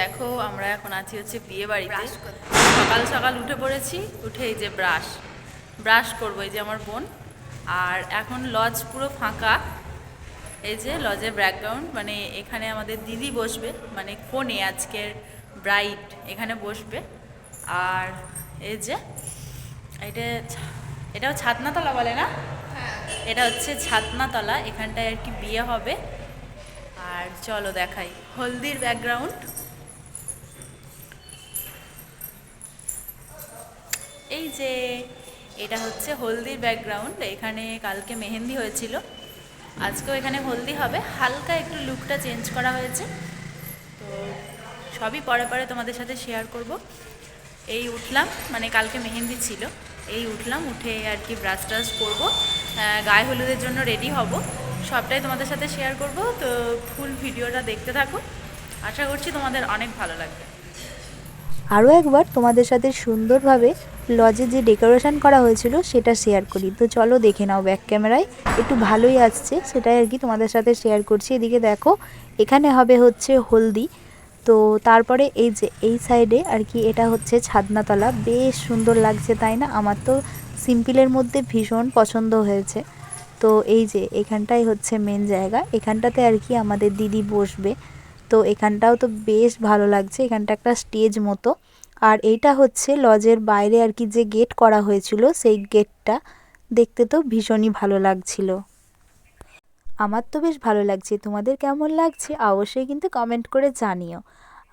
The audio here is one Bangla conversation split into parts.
দেখো আমরা এখন আছি হচ্ছে বিয়ে বাড়িতে। সকাল সকাল উঠে পড়েছি, উঠে এই যে ব্রাশ করবো, এই যে আমার বোন। আর এখন লজ পুরো ফাঁকা, এই যে লজের ব্যাকগ্রাউন্ড, মানে এখানে আমাদের দিদি বসবে, মানে কনে আজকের ব্রাইড এখানে বসবে। আর এই যে এটা এটাও ছাতনাতলা বলে না, এটা হচ্ছে ছাতনাতলা, এখানটায় আর কি বিয়ে হবে। আর চলো দেখাই হলদির ব্যাকগ্রাউন্ড। এই যে এটা হচ্ছে হলদির ব্যাকগ্রাউন্ড, এখানে কালকে মেহেন্দি হয়েছিল, আজকেও এখানে হলদি হবে। হালকা একটু লুকটা চেঞ্জ করা হয়েছে, তো সবই পরে পরে তোমাদের সাথে শেয়ার করব। এই উঠলাম, মানে কালকে মেহেন্দি ছিল, এই উঠলাম, উঠে আর কি ব্রাশ ট্রাশ করবো, গায়ে হলুদের জন্য রেডি হব, সবটাই তোমাদের সাথে শেয়ার করব। তো ফুল ভিডিওটা দেখতে থাকো, আশা করছি তোমাদের অনেক ভালো লাগবে। আরও একবার তোমাদের সাথে সুন্দরভাবে লজে যে ডেকোরেশন করা হয়েছিল সেটা শেয়ার করি। তো চলো দেখে নাও, ব্যাক ক্যামেরায় একটু ভালোই আসছে, সেটাই আর কি তোমাদের সাথে শেয়ার করছি। এদিকে দেখো এখানে হবে হচ্ছে হলদি। তো তারপরে এই যে এই সাইডে আর কি এটা হচ্ছে ছাদনাতলা, বেশ সুন্দর লাগছে তাই না? আমার তো সিম্পলের মধ্যে ভীষণ পছন্দ হয়েছে। তো এই যে এখানটাই হচ্ছে মেন জায়গা, এখানটাতে আর কি আমাদের দিদি বসবে। তো এখানটাও তো বেশ ভালো লাগছে, এখানটা একটা স্টেজ মতো। আর এইটা হচ্ছে লজের বাইরে আর কি যে গেট করা হয়েছিল, সেই গেটটা দেখতে তো ভীষণই ভালো লাগছিল। আমার তো বেশ ভালো লাগছে, তোমাদের কেমন লাগছে অবশ্যই কিন্তু কমেন্ট করে জানিও।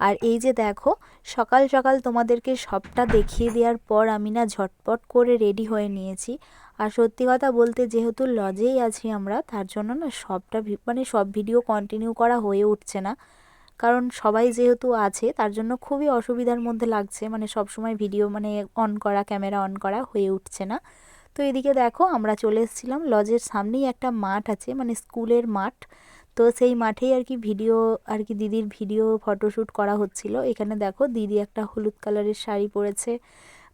আর এই যে দেখো সকাল সকাল তোমাদেরকে সবটা দেখিয়ে দেওয়ার পর আমি না ঝটপট করে রেডি হয়ে নিয়েছি। আর সত্যি কথা বলতে যেহেতু লজেই আছি আমরা, তার জন্য না সবটা মানে সব ভিডিও কন্টিনিউ করা হয়ে উঠছে না। কারণ সবাই যেহেতু আছে তার জন্য খুবই অসুবিধার মধ্যে লাগছে, মানে সব সময় ভিডিও মানে অন করা, ক্যামেরা অন করা হয়ে উঠছে না। তো এদিকে দেখো আমরা চলে এসেছিলাম, লজের সামনেই একটা মাঠ আছে, মানে স্কুলের মাঠ। তো সেই মাঠেই আর কি ভিডিও, আর কি দিদির ভিডিও ফটোশ্যুট করা হচ্ছিল। এখানে দেখো দিদি একটা হলুদ কালারের শাড়ি পরেছে,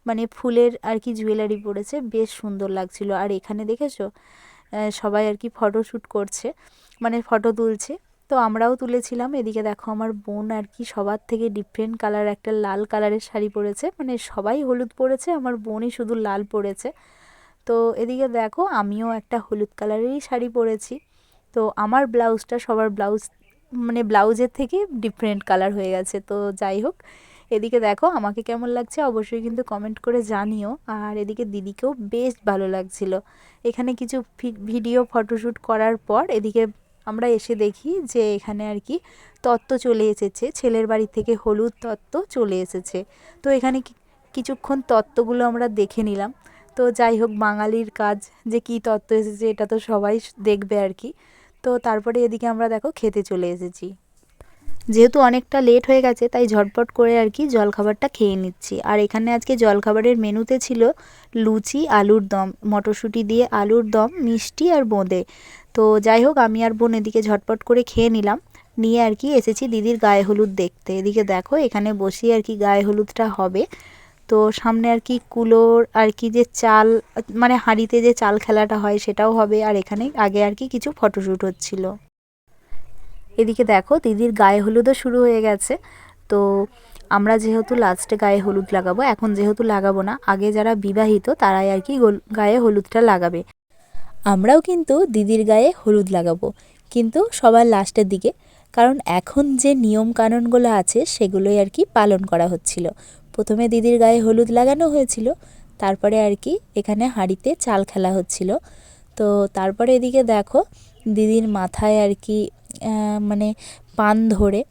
মানে ফুলের আর কি জুয়েলারি পরেছে, বেশ সুন্দর লাগছিল। আর এখানে দেখেছো সবাই আর কি ফটোশ্যুট করছে, মানে ফটো তুলছে। তো আমরাও তুলেছিলাম। এদিকে দেখো আমার বোন আর কি সবার থেকে ডিফারেন্ট কালার একটা লাল কালারের শাড়ি পরেছে, মানে সবাই হলুদ পরেছে, আমার বোনই শুধু লাল পরেছে। তো এদিকে দেখো আমিও একটা হলুদ কালারেরই শাড়ি পরেছি। তো আমার ব্লাউজটা সবার ব্লাউজ, মানে ব্লাউজের থেকে ডিফারেন্ট কালার হয়ে গেছে। তো যাই হোক, এদিকে দেখো আমাকে কেমন লাগছে অবশ্যই কিন্তু কমেন্ট করে জানিও। আর এদিকে দিদিকেও বেশ ভালো লাগছিল। এখানে কিছু ভিডিও ফটোশ্যুট করার পর এদিকে আমরা এসে দেখি যে এখানে আর কি তত্ত্ব চলে এসেছে, ছেলের বাড়ি থেকে হলুদ তত্ত্ব চলে এসেছে। তো এখানে কিছুক্ষণ তত্ত্বগুলো আমরা দেখে নিলাম। তো যাই হোক, বাঙালির কাজ, যে কী তত্ত্ব এসেছে এটা তো সবাই দেখবে আর কি। তো তারপরে এদিকে আমরা দেখো খেতে চলে এসেছি, যেহেতু অনেকটা লেট হয়ে গেছে তাই ঝটপট করে আর কি জলখাবারটা খেয়ে নিচ্ছি। আর এখানে আজকে জলখাবারের মেনুতে ছিল লুচি, আলুর দম, মটরশুঁটি দিয়ে আলুর দম, মিষ্টি আর বোঁদে। তো যাই হোক আমি আর বোন এদিকে ঝটপট করে খেয়ে নিলাম, নিয়ে আর কি এসেছি দিদির গায়ে হলুদ দেখতে। এদিকে দেখো এখানে বসিয়ে আর কি গায়ে হলুদটা হবে। তো সামনে আর কি কুলোর আর কি যে চাল, মানে হাঁড়িতে যে চাল খেলাটা হয় সেটাও হবে। আর এখানে আগে আর কি কিছু ফটোশ্যুট হচ্ছিল। এদিকে দেখো দিদির গায়ে হলুদও শুরু হয়ে গেছে। তো আমরা যেহেতু লাস্টে গায়ে হলুদ লাগাবো, এখন যেহেতু লাগাবো না, আগে যারা বিবাহিত তারাই আর কি গায়ে হলুদটা লাগাবে। আমরাও কিন্তু দিদির গায়ে হলুদ লাগাবো, কিন্তু সবার লাস্টের দিকে, কারণ এখন যে নিয়ম কানুনগুলো আছে সেগুলোই আর কি পালন করা হচ্ছিল। প্রথমে দিদির গায়ে হলুদ লাগানো হয়েছিল, তারপরে আর কি এখানে হাঁড়িতে চাল খেলা হচ্ছিল। তো তারপরে এদিকে দেখো দিদির মাথায় আর কি মানে পান ধরে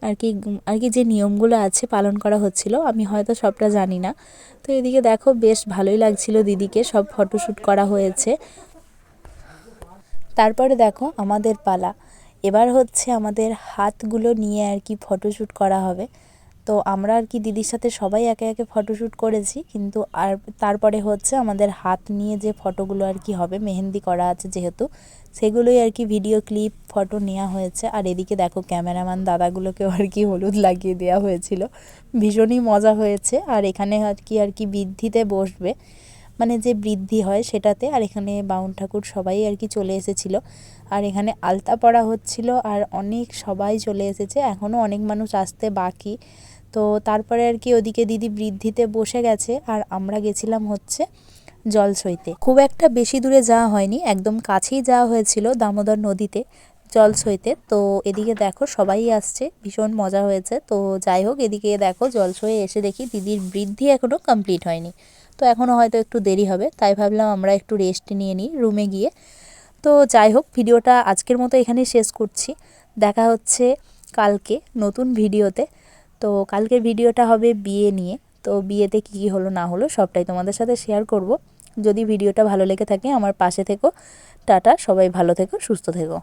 আর কি যে নিয়মগুলো আছে পালন করা হচ্ছিল, আমি হয়তো সবটা জানি না। তো এদিকে দেখো বেশ ভালোই লাগছিল দিদিকে, সব ফটোশ্যুট করা হয়েছে। তারপরে দেখো আমাদের পালা, এবার হচ্ছে আমাদের হাতগুলো নিয়ে আর কি ফটোশ্যুট করা হবে। তো আমরা আর কি দিদির সাথে সবাই একে একে ফটোশ্যুট করেছি, কিন্তু আর তারপরে হচ্ছে আমাদের হাত নিয়ে যে ফটোগুলো আর কি হবে, মেহেন্দি করা আছে যেহেতু, সেগুলোই আর কি ভিডিও ক্লিপ ফটো নেওয়া হয়েছে। আর এদিকে দেখো ক্যামেরাম্যান দাদাগুলোকেও আর কি হলুদ লাগিয়ে দেওয়া হয়েছিল, ভীষণই মজা হয়েছে। আর এখানে আর কি বৃদ্ধিতে বসবে, মানে যে বৃদ্ধি হয় সেটাতে। আর এখানে বামুন ঠাকুর সবাই আর কি চলে এসেছিলো, আর এখানে আলতা পড়া হচ্ছিল, আর অনেক সবাই চলে এসেছে, এখনও অনেক মানুষ আসতে বাকি। তো তারপরে আর কি ওদিকে দিদি বৃদ্ধিতে বসে গেছে, আর আমরা গেছিলাম হচ্ছে জল সইতে। খুব একটা বেশি দূরে যাওয়া হয়নি, একদম কাছেই যাওয়া হয়েছিল দামোদর নদীতে জল সইতে। তো এদিকে দেখো সবাই আসছে, ভীষণ মজা হয়েছে। তো যাই হোক, এদিকে দেখো জল সয়ে এসে দেখি দিদির বৃদ্ধি এখনও কমপ্লিট হয়নি, তো এখনও হয়তো একটু দেরি হবে, তাই ভাবলাম আমরা একটু রেস্ট নিয়ে নিই রুমে গিয়ে। তো যাই হোক, ভিডিওটা আজকের মতো এখানেই শেষ করছি। দেখা হচ্ছে কালকে নতুন ভিডিওতে। তো কালকের ভিডিওটা হবে বিয়ে নিয়ে। তো বিয়েতে কী কী হলো না হলো সবটাই তোমাদের সাথে শেয়ার করব। যদি ভিডিওটা ভালো লেগে থাকে আমার পাশে থেকো। টাটা, সবাই ভালো থেকো, সুস্থ থেকো।